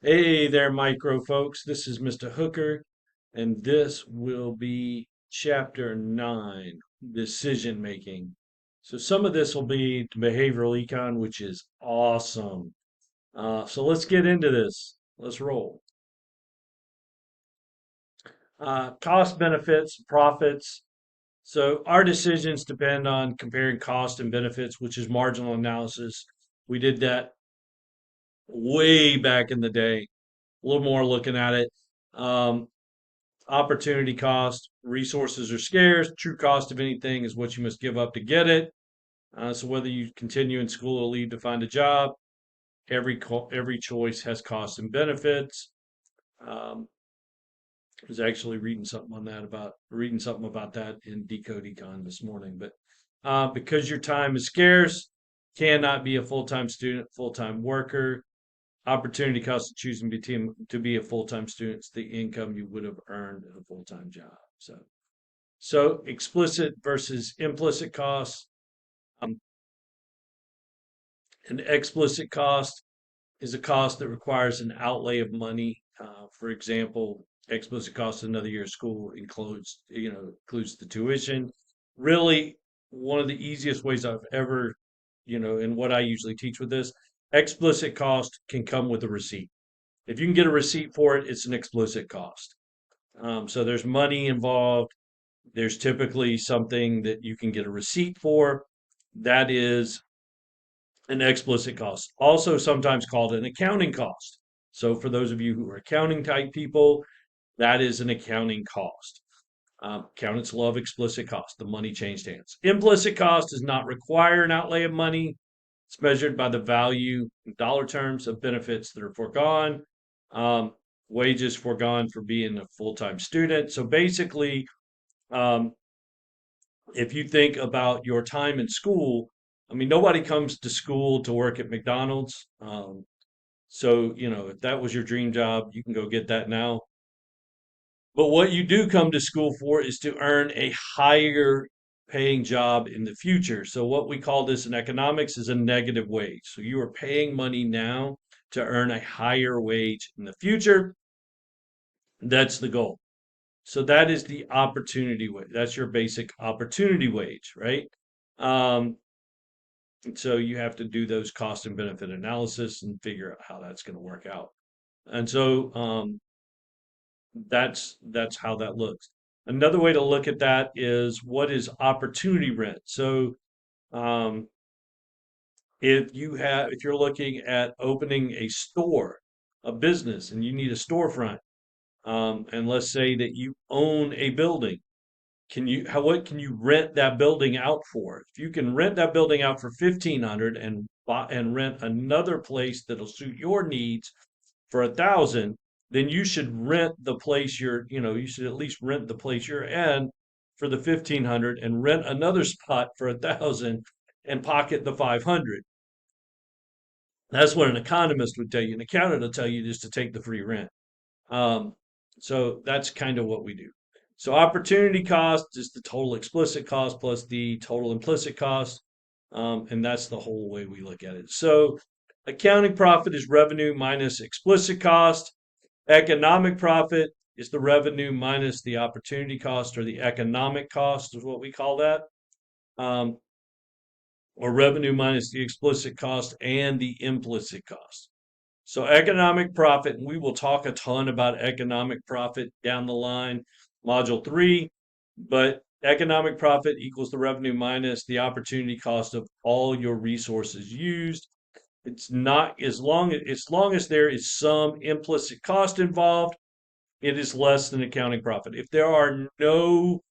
Hey there, micro folks. This is Mr. Hooker, and this will be chapter 9, decision making. So, some of this will be behavioral econ, which is awesome. So, let's get into this. Let's roll. Cost, benefits, profits. So, our decisions depend on comparing cost and benefits, which is marginal analysis. We did that way back in the day. A little more looking at it. Um, Opportunity cost, resources are scarce. True cost of anything is what you must give up to get it. So whether you continue in school or leave to find a job, every choice has costs and benefits. Um, I was actually reading something about that in Decode Econ this morning. But because your time is scarce, cannot be a full time student, full time worker. Opportunity cost of choosing to be a full time student is the income you would have earned in a full time job. So explicit versus implicit costs. Um, an explicit cost is a cost that requires an outlay of money. For example, explicit cost of another year of school includes the tuition. Really, one of the easiest ways I've ever, and what I usually teach with this, explicit cost can come with a receipt. If you can get a receipt for it, it's an explicit cost. So there's money involved. There's typically something that you can get a receipt for. That is an explicit cost, also sometimes called an accounting cost. So, for those of you who are accounting type people, that is an accounting cost. Accountants love explicit cost, the money changed hands. Implicit cost does not require an outlay of money. It's measured by the value in dollar terms of benefits that are foregone, um, wages foregone for being a full time student. So, basically, um, if you think about your time in school, I mean, nobody comes to school to work at McDonald's. So, if that was your dream job, you can go get that now. But what you do come to school for is to earn a higher paying job in the future. So, what we call this in economics is a negative wage. So, you are paying money now to earn a higher wage in the future. That's the goal. So, that is the opportunity wage. That's your basic opportunity wage, right? Um, And so you have to do those cost and benefit analysis and figure out how that's going to work out. And so that's how that looks. Another way to look at that is what is opportunity rent. So um, if you're looking at opening a store, a business, and you need a storefront, and let's say that you own a building, what can you rent that building out for? If you can rent that building out for 1,500 and rent another place that'll suit your needs for 1,000, then you should rent the place you should at least rent the place you're in for the 1,500 and rent another spot for 1,000 and pocket the 500. That's what an economist would tell you. An accountant will tell you just to take the free rent. Um, so that's kind of what we do. So opportunity cost is the total explicit cost plus the total implicit cost. And that's the whole way we look at it. So accounting profit is revenue minus explicit cost. Economic profit is the revenue minus the opportunity cost, or the economic cost is what we call that. Um, or revenue minus the explicit cost and the implicit cost. So economic profit, and we will talk a ton about economic profit down the line, module 3, but economic profit equals the revenue minus the opportunity cost of all your resources used. It's not as long as there is some implicit cost involved, it is less than accounting profit. If there are no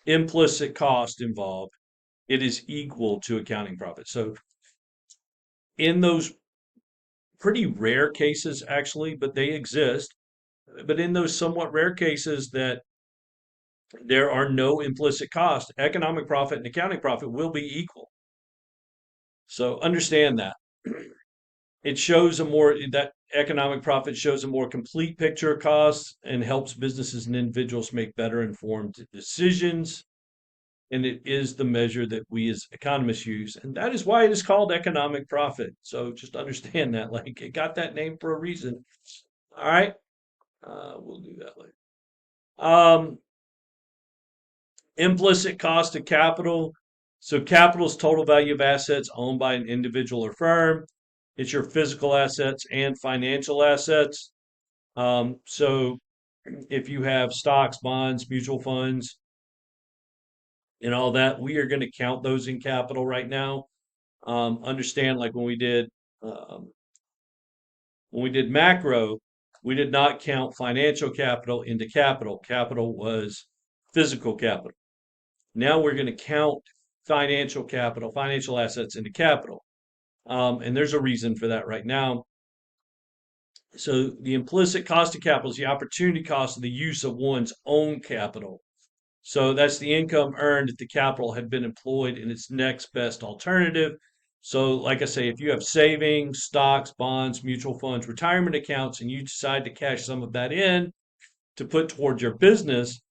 implicit cost involved, it is equal to accounting profit. So in those pretty rare cases, actually, but they exist, but in those somewhat rare cases that there are no implicit costs, economic profit and accounting profit will be equal. So understand that. It shows that economic profit shows a more complete picture of costs and helps businesses and individuals make better informed decisions. and it is the measure that we as economists use, and that is why it is called economic profit. So just understand that, like it got that name for a reason. All right, we'll do that later. Um, Implicit cost of capital. So capital is total value of assets owned by an individual or firm. It's your physical assets and financial assets. So if you have stocks, bonds, mutual funds, and all that, we are going to count those in capital right now. Understand, like um, when we did macro, we did not count financial capital into capital. Capital was physical capital. Now we're going to count financial capital, financial assets into capital. And there's a reason for that right now. So the implicit cost of capital is the opportunity cost of the use of one's own capital. So that's the income earned if the capital had been employed in its next best alternative. So, like I say, if you have savings, stocks, bonds, mutual funds, retirement accounts, and you decide to cash some of that in to put towards your business,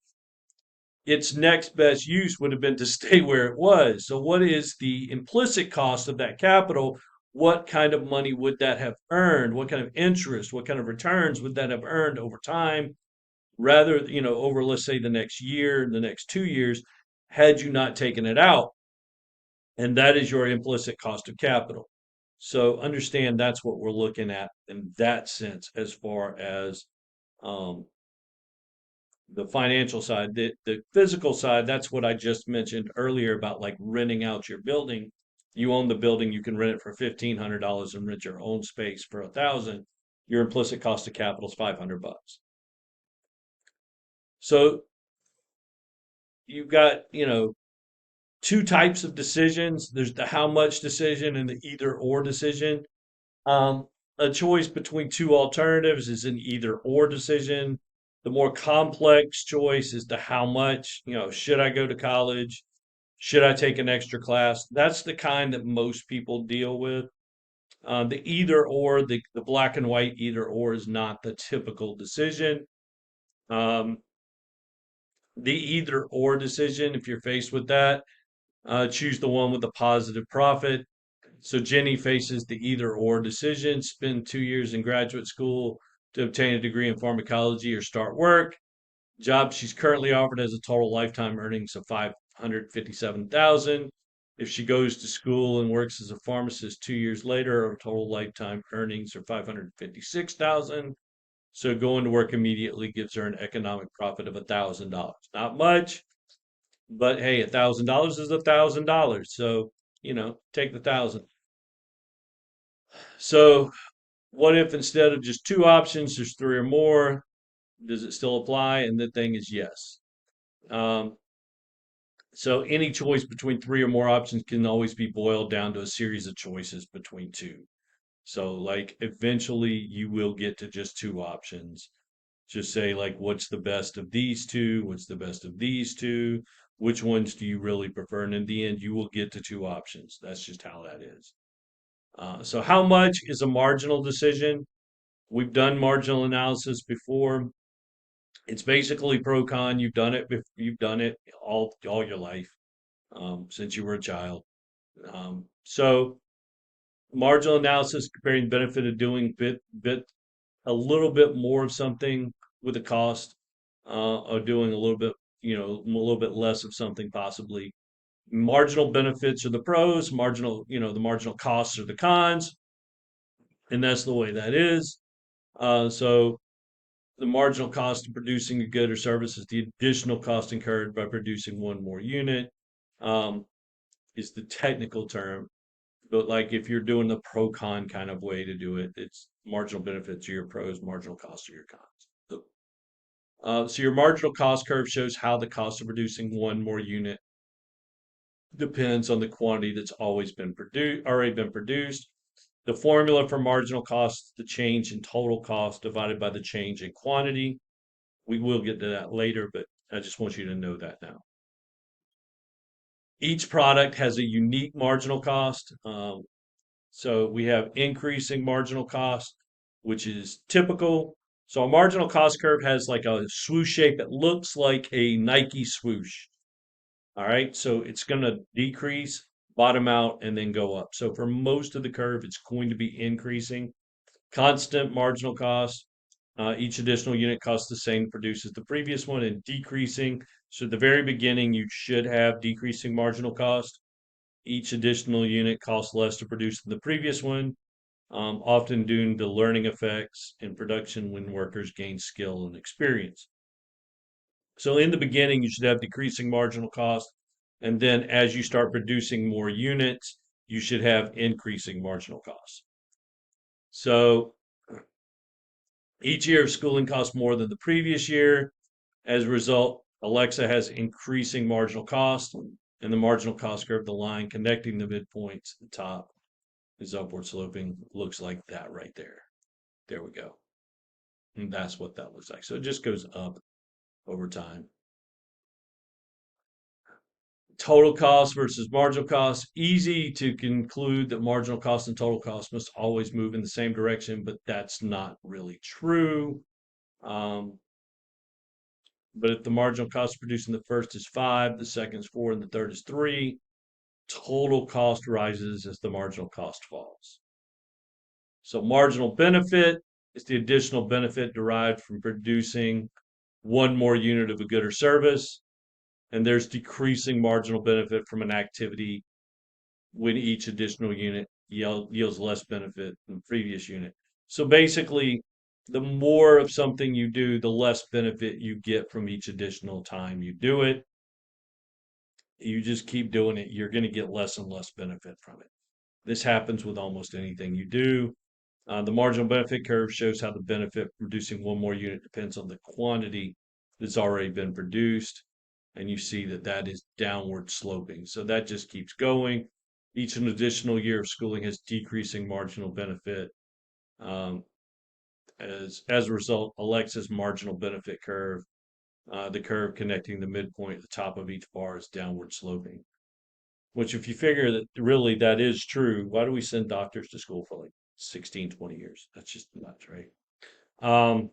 its next best use would have been to stay where it was. So, what is the implicit cost of that capital? What kind of money would that have earned? What kind of interest? What kind of returns would that have earned over time? Rather, over, let's say, the next year, the next 2 years, had you not taken it out. And that is your implicit cost of capital. So understand that's what we're looking at in that sense, as far as um, the financial side. The physical side, that's what I just mentioned earlier about like renting out your building. You own the building, you can rent it for $1,500 and rent your own space for 1,000. Your implicit cost of capital is $500. So you've got, two types of decisions. There's the how much decision and the either or decision. Um, a choice between two alternatives is an either or decision. The more complex choice is the how much. Should I go to college? Should I take an extra class? That's the kind that most people deal with. The either or, the black and white either or, is not the typical decision. Um, the either or decision, if you're faced with that, choose the one with the positive profit. So Jenny faces the either or decision: spend 2 years in graduate school to obtain a degree in pharmacology or start work. Job she's currently offered has a total lifetime earnings of 557,000. If she goes to school and works as a pharmacist 2 years later, her total lifetime earnings are 556,000. So going to work immediately gives her an economic profit of $1,000. Not much, but hey, $1,000 is $1,000. So, take the thousand. So what if instead of just two options, there's three or more? Does it still apply? And the thing is yes. Um, so any choice between three or more options can always be boiled down to a series of choices between two. So like eventually you will get to just two options. Just say like, what's the best of these two? What's the best of these two? Which ones do you really prefer? And in the end, you will get to two options. That's just how that is. So how much is a marginal decision? We've done marginal analysis before. It's basically pro con. You've done it all your life, since you were a child. So marginal analysis comparing benefit of doing a little bit more of something with the cost, of doing a little bit, a little bit less of something possibly. Marginal benefits are the pros. The marginal costs are the cons, and that's the way that is. So the marginal cost of producing a good or service is the additional cost incurred by producing one more unit, um, is the technical term. But like if you're doing the pro con kind of way to do it, it's marginal benefits are your pros, marginal costs are your cons. So your marginal cost curve shows how the cost of producing one more unit depends on the quantity that's already been produced. The formula for marginal cost is the change in total cost divided by the change in quantity. We will get to that later, but I just want you to know that now. Each product has a unique marginal cost. So we have increasing marginal cost, which is typical. So a marginal cost curve has like a swoosh shape. It looks like a Nike swoosh. All right, so it's going to decrease, bottom out, and then go up. So for most of the curve, it's going to be increasing. Constant marginal cost. Each additional unit costs the same to produce as the previous one, and decreasing. So at the very beginning, you should have decreasing marginal cost. Each additional unit costs less to produce than the previous one, often due to learning effects in production when workers gain skill and experience. So in the beginning, you should have decreasing marginal cost, and then as you start producing more units, you should have increasing marginal costs. So each year of schooling costs more than the previous year. As a result, Alexa has increasing marginal cost, and the marginal cost curve, the line connecting the midpoints at the top, is upward sloping. Looks like that right there. There we go. And that's what that looks like. So it just goes up over time. Total cost versus marginal cost. Easy to conclude that marginal cost and total cost must always move in the same direction, but that's not really true. But if the marginal cost of producing the first is 5, the second is 4, and the third is 3, total cost rises as the marginal cost falls. So marginal benefit is the additional benefit derived from producing one more unit of a good or service. And there's decreasing marginal benefit from an activity when each additional unit yields less benefit than the previous unit. So basically, the more of something you do, the less benefit you get from each additional time you do it. You just keep doing it, you're going to get less and less benefit from it. This happens with almost anything you do. The marginal benefit curve shows how the benefit from producing one more unit depends on the quantity that's already been produced. And you see that that is downward sloping. So that just keeps going. Each an additional year of schooling has decreasing marginal benefit. Um, as a result, Alexa's marginal benefit curve, the curve connecting the midpoint at the top of each bar, is downward sloping. Which, if you figure that really that is true, why do we send doctors to school for like 16, 20 years? That's just nuts, right? Um,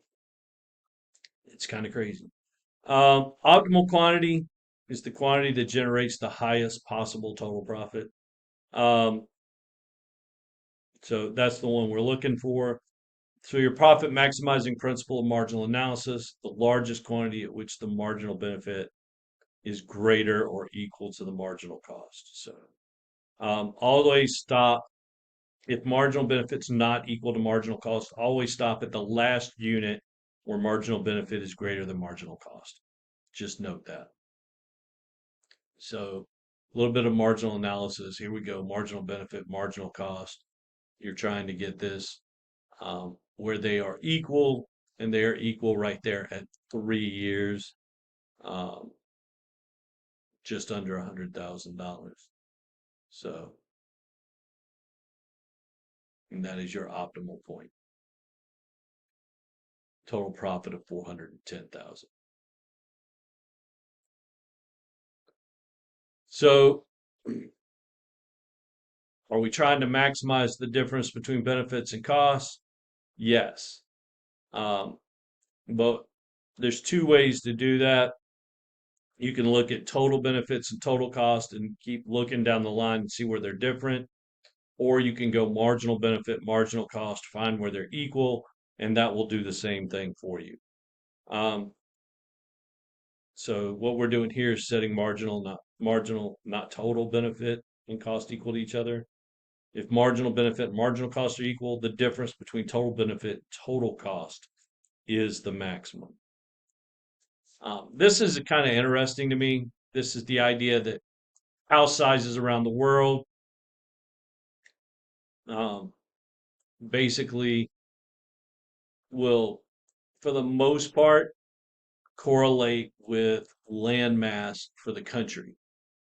it's kind of crazy. Optimal quantity is the quantity that generates the highest possible total profit. Um, so that's the one we're looking for. So your profit maximizing principle of marginal analysis, the largest quantity at which the marginal benefit is greater or equal to the marginal cost. So always stop if marginal benefit's not equal to marginal cost. Always stop at the last unit where marginal benefit is greater than marginal cost. Just note that. So a little bit of marginal analysis. Here we go. Marginal benefit, marginal cost. You're trying to get this where they are equal, and they are equal right there at 3 years, um, just under $100,000. So, and that is your optimal point. Total profit of 410,000. So, are we trying to maximize the difference between benefits and costs? Yes. Um, but there's two ways to do that. You can look at total benefits and total cost and keep looking down the line and see where they're different. Or you can go marginal benefit, marginal cost, find where they're equal, and that will do the same thing for you. Um, so what we're doing here is setting marginal, not total benefit and cost equal to each other. If marginal benefit and marginal cost are equal, the difference between total benefit and total cost is the maximum. This is kind of interesting to me. This is the idea that house sizes around the world um, basically will, for the most part, correlate with land mass for the country.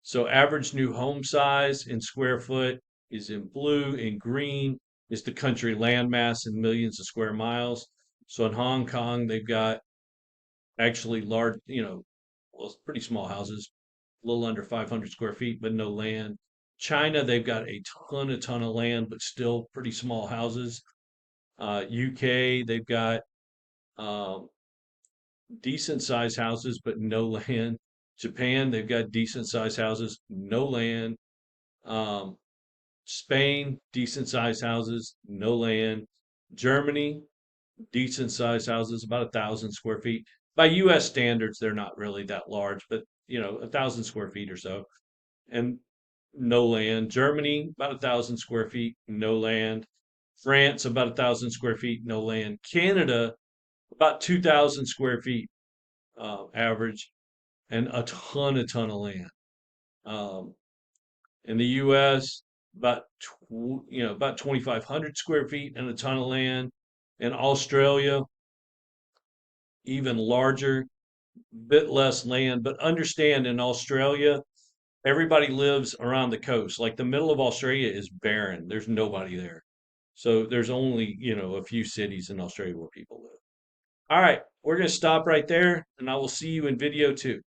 So average new home size in square foot is in blue. In green is the country land mass in millions of square miles. So in Hong Kong, they've got actually large, well, pretty small houses, a little under 500 square feet, but no land. China, they've got a ton of land, but still pretty small houses. UK, they've got um, decent sized houses, but no land. Japan, they've got decent sized houses, no land. Um, Spain, decent sized houses, no land. Germany, decent sized houses, about 1,000 square feet. By U.S. standards, they're not really that large, but 1,000 square feet or so, and no land. Germany, about 1,000 square feet, no land. France, about 1,000 square feet, no land. Canada, about 2,000 square feet average, and a ton of land. Um, in the U.S., about 2,500 square feet and a ton of land. In Australia, even larger, bit less land. But understand, in Australia, everybody lives around the coast. Like the middle of Australia is barren. There's nobody there. So there's only, a few cities in Australia where people live. All right, we're going to stop right there, and I will see you in video 2.